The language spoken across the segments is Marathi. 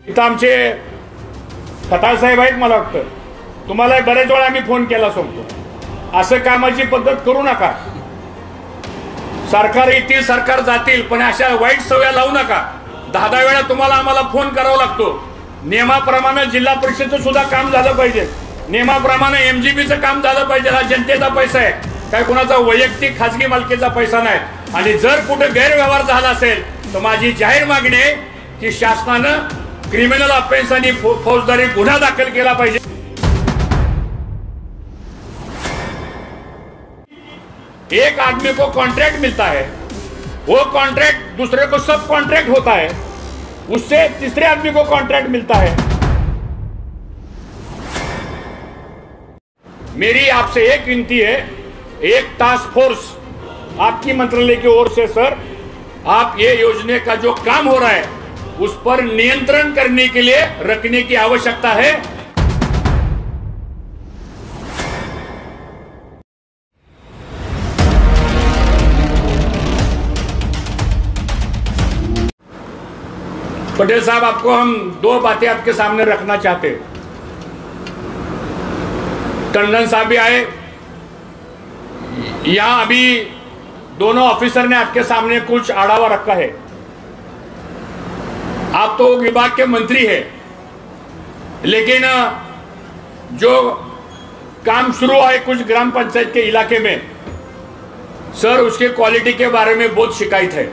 इथं आमचे खताळ साहेब आहेत, मला वाटतं तुम्हाला बरेच वेळा आम्ही फोन केला सांगतो असं कामाची पद्धत करू नका। सरकार येतील सरकार जातील पण अशा वाईट सवय लावू नका। 10 वेळा तुम्हाला आम्हाला फोन करावा लागतो। नियमाप्रमाणे जिल्हा परिषदेचं सुद्धा काम झालं पाहिजे, नियमाप्रमाणे एमजीबीचं काम झालं पाहिजे। हा जनतेचा पैसा आहे, काय कोणाचा वैयक्तिक खासगी मालकीचा पैसा नाही। आणि जर कुठे गैरव्यवहार झाला असेल तर माझी जाहीर मागणी आहे की शासनानं क्रिमिनल ऑफेन्स आणि फौजदारी गुन्हा दाखल केला पाहिजे। एक आदमी को कॉन्ट्रैक्ट मिलता है, वो कॉन्ट्रैक्ट दूसरे को सब कॉन्ट्रैक्ट होता है, उससे तीसरे आदमी को कॉन्ट्रैक्ट मिलता है। मेरी आपसे एक विनती है, एक टास्क फोर्स आपकी मंत्रालय की ओर से सर, आप ये योजना का जो काम हो रहा है उस पर नियंत्रण करने के लिए रखने की आवश्यकता है। पटेल साहब, आपको हम 2 बातें आपके सामने रखना चाहते हैं। टंडन साहब भी आए, यहां अभी दोनों ऑफिसर ने आपके सामने कुछ आढ़ावा रखा है। आप तो विभाग के मंत्री हैं, लेकिन जो काम शुरू है कुछ ग्राम पंचायत के इलाके में सर, उसके क्वालिटी के बारे में बहुत शिकायत है।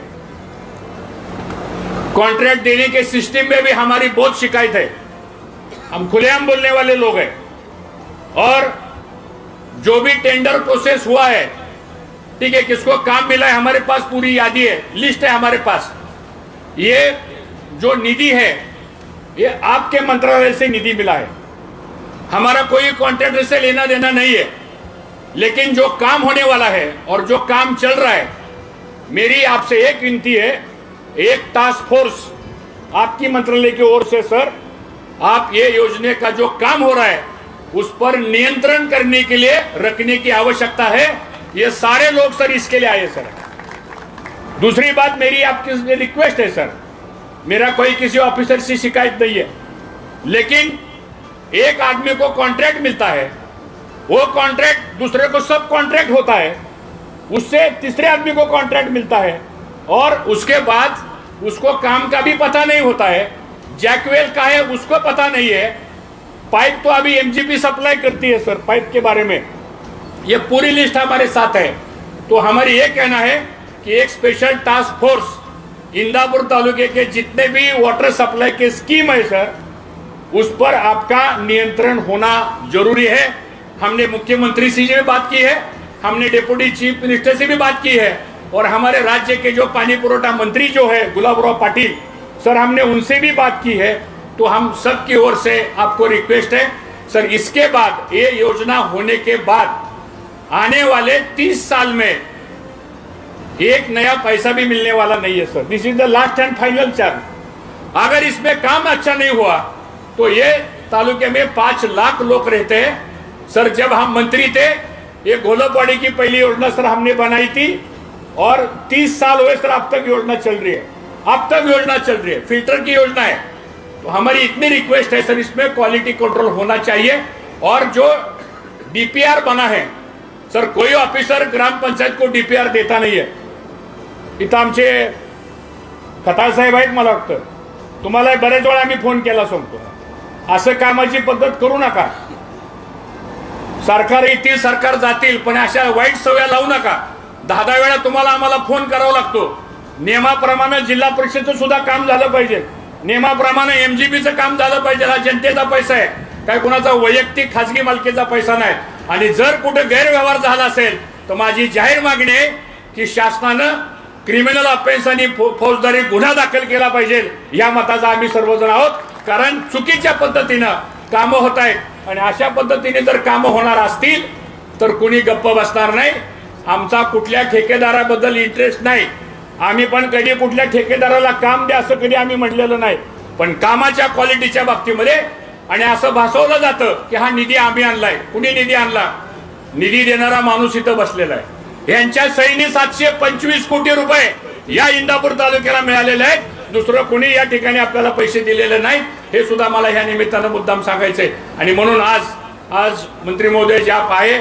कॉन्ट्रैक्ट देने के सिस्टम में भी हमारी बहुत शिकायत है। हम खुलेआम बोलने वाले लोग हैं और जो भी टेंडर प्रोसेस हुआ है, ठीक है, किसको काम मिला है, हमारे पास पूरी यादी है, लिस्ट है हमारे पास। ये जो निधि है ये आपके मंत्रालय से निधि मिला है, हमारा कोई कॉन्ट्रैक्टर से लेना देना नहीं है। लेकिन जो काम होने वाला है और जो काम चल रहा है, मेरी आपसे एक विनती है, एक टास्क फोर्स आपकी मंत्रालय की ओर से सर, आप ये योजना का जो काम हो रहा है उस पर नियंत्रण करने के लिए रखने की आवश्यकता है। ये सारे लोग सर इसके लिए आए सर। दूसरी बात, मेरी आपकी रिक्वेस्ट है सर, मेरा कोई किसी ऑफिसर से शिकायत नहीं है, लेकिन एक आदमी को कॉन्ट्रैक्ट मिलता है, वो कॉन्ट्रैक्ट दूसरे को सब कॉन्ट्रैक्ट होता है, उससे तीसरे आदमी को कॉन्ट्रैक्ट मिलता है और उसके बाद उसको काम का भी पता नहीं होता है, जैकवेल का है उसको पता नहीं है। पाइप तो अभी एमजीबी सप्लाई करती है सर, पाइप के बारे में ये पूरी लिस्ट हमारे साथ है। तो हमारी ये कहना है कि एक स्पेशल टास्क फोर्स इंदापुर तालुके के जितने भी वाटर सप्लाई के स्कीम है सर, उस पर आपका नियंत्रण होना जरूरी है। हमने मुख्यमंत्री से भी बात की है, हमने डिप्टी चीफ मिनिस्टर से भी बात की है और हमारे राज्य के जो पानी पुरवठा मंत्री जो है गुलाबराव पाटिल सर, हमने उनसे भी बात की है। तो हम सब की ओर से आपको रिक्वेस्ट है सर, इसके बाद ये योजना होने के बाद आने वाले 30 साल में एक नया पैसा भी मिलने वाला नहीं है sir. This is the last end final charge. अगर इसमें काम अच्छा नहीं हुआ तो ये तालुके में 5 लाख लोग रहते हैं सर। जब हम मंत्री थे, ये घोलपवाड़ी की पहली योजना सर हमने बनाई थी और 30 साल हुए सर, अब तक योजना चल रही है, अब तक योजना चल रही है, फिल्टर की योजना है। तो हमारी इतनी रिक्वेस्ट है सर, इसमें क्वालिटी कंट्रोल होना चाहिए। और जो डीपीआर बना है सर, कोई ऑफिसर ग्राम पंचायत को डीपीआर देता नहीं है। इथं आमचे खताळ साहेब आहेत, मला वाटतं तुम्हाला बरेच वेळा आम्ही फोन केला सांगतो असं कामाची पद्धत करू नका। सरकार येतील सरकार जातील पण अशा वाईट सवय लावू नका। 10 वेळा तुम्हाला आम्हाला फोन करावा लागतो। नियमाप्रमाणे जिल्हा परिषदेचं सुद्धा काम झालं पाहिजे, नियमाप्रमाणे एमजीबीचं काम झालं पाहिजे। हा जनतेचा पैसा आहे, काय कोणाचा वैयक्तिक खासगी मालकीचा पैसा नाही। आणि जर कुठे गैरव्यवहार झाला असेल तर माझी जाहीर मागणी आहे की शासनानं क्रिमिनल ऑफेन्स आणि फौजदारी गुन्हा दाखल केला पाहिजे। या मताचा आम्ही सर्वजण आहोत, कारण चुकीच्या पद्धतीनं कामं होत आहेत आणि अशा पद्धतीने जर कामं होणार असतील तर कुणी गप्प बसणार नाही। आमचा कुठल्या ठेकेदाराबद्दल इंटरेस्ट नाही, आम्ही पण कधी कुठल्या ठेकेदाराला काम द्या असं कधी आम्ही म्हटलेलं नाही, पण कामाच्या क्वालिटीच्या बाबतीमध्ये आणि असं भासवलं जातं की हा निधी आम्ही आणलाय। कुणी निधी आणला? निधी देणारा माणूस इथं बसलेला आहे। यांच्या सैनी 725 कोटी रुपये या इंदापूर तालुक्याला मिळालेले आहेत। दुसरं कोणी या ठिकाणी आपल्याला पैसे दिलेले नाही। हे सुद्धा मला ह्या निमित्तानं मुद्दाम सांगायचंय। आणि म्हणून आज मंत्री महोदय जी आप आए,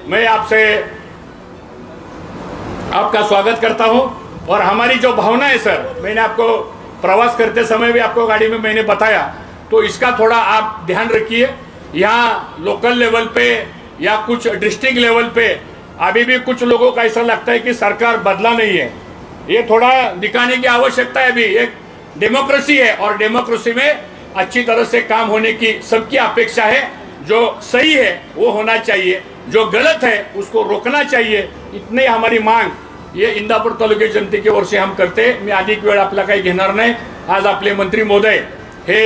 मैं आपसे आपका स्वागत करता हूं। और हमारी जो भावना है सर, मैंने आपको प्रवास करते समय भी आपको गाड़ी में मैंने बताया, तो इसका थोड़ा आप ध्यान रखिए। यहाँ लोकल लेवल पे या कुछ डिस्ट्रिक्ट लेवल पे अभी भी कुछ लोगों को ऐसा लगता है कि सरकार बदला नहीं है, ये थोड़ा दिखाने की आवश्यकता है। अभी एक डेमोक्रेसी है और डेमोक्रेसी में अच्छी तरह से काम होने की सबकी अपेक्षा है। जो सही है वो होना चाहिए, जो गलत है उसको रोकना चाहिए, इतनी हमारी मांग ये इंदापूर तालुक्याच्या जनतेच्या वर्षी हम करते। मी अधिक वेळ आपला काही घेणार नाही। आज आपले मंत्री महोदय हे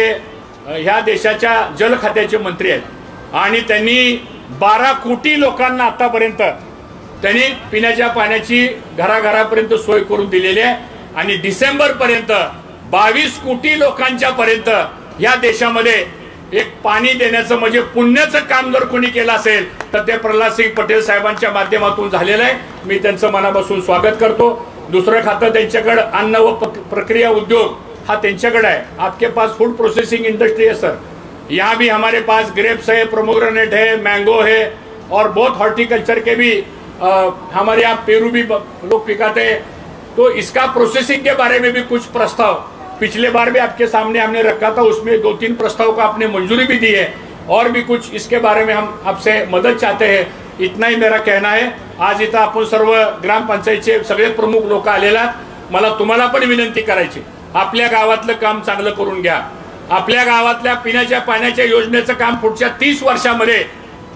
ह्या देशाच्या जल खात्याचे मंत्री आहेत आणि त्यांनी 12 कोटी लोकांना आतापर्यंत त्यांनी पिण्याच्या पाण्याची घराघरापर्यंत सोय करून दिलेली आहे आणि डिसेंबर पर्यंत 22 कोटी लोकांच्या पर्यंत या देशामध्ये एक पाणी देण्याचं म्हणजे पुण्याचं काम जर कोणी केलं असेल तर ते प्रल्हाद सिंग पटेल साहेबांच्या माध्यमातून झालेलं आहे। मी त्यांचं मनापासून स्वागत करतो। दुसरं खातं त्यांच्याकडे अन्न व प्रक्रिया उद्योग हा त्यांच्याकडे है। आपके पास फूड प्रोसेसिंग इंडस्ट्री है सर, यहाँ भी हमारे पास ग्रेप्स है, प्रोमोग्रेनेट है, मैंगो है और बहुत हॉर्टिकल्चर के भी हमारे यहाँ पेरू भी लोग पिकाते हैं। तो इसका प्रोसेसिंग के बारे में भी कुछ प्रस्ताव पिछले बार भी आपके सामने हमने रखा था, उसमें 2-3 प्रस्ताव को आपने मंजूरी भी दी है और भी कुछ इसके बारे में हम आपसे मदद चाहते हैं। इतना ही मेरा कहना है। आज इथं आपण सर्व ग्रामपंचायतचे सगळे प्रमुख लोक आलेले आहेत। मला तुम्हाला पण विनंती करायची, आपल्या गावातलं काम चांगलं करून घ्या। आपल्या गावातल्या पिण्याच्या पाण्याच्या योजनेचं काम पुढच्या 30 वर्षामध्ये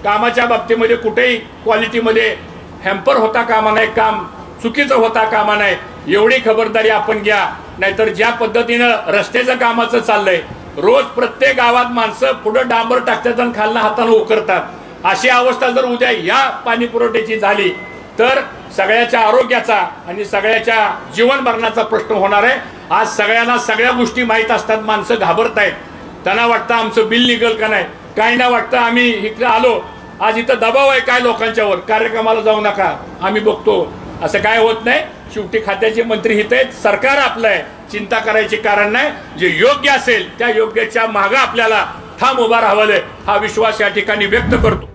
कामाच्या बाबतीमध्ये कुठेही क्वालिटीमध्ये हॅम्पर होता कामा नये, काम चुकीचं होता कामा नये, एवढी खबरदारी आपण घ्या। नाहीतर ज्या पद्धतीनं रस्त्याचं कामाचं चाललंय, रोज प्रत्येक गावात माणसं पुढे डांबर टाकतात आणि खालनं हातानं उकरतात, अशी अवस्था जर उद्या या पाणी पुरवठ्याची झाली तर सगळ्याच्या आरोग्याचा आणि सगळ्याच्या जीवन मरणाचा प्रश्न होणार आहे। आज सगळ्यांना सगळ्या गोष्टी माहीत असतात, माणसं घाबरतायत, त्यांना वाटतं आमचं बिल निघेल का नाही, काही ना वाटतं आम्ही इकडे आलो, आज इथं दबाव आहे काय लोकांच्यावर, कार्यक्रमाला जाऊ नका, आम्ही बघतो, असं काय होत नाही। शेवटी खात्याचे मंत्री हित आहेत, सरकार आपलं आहे, चिंता करायची कारण नाही। जे योग्य असेल त्या योग्याच्या मागे आपल्याला ठाम उभा राहावं, हा विश्वास या ठिकाणी व्यक्त करतो।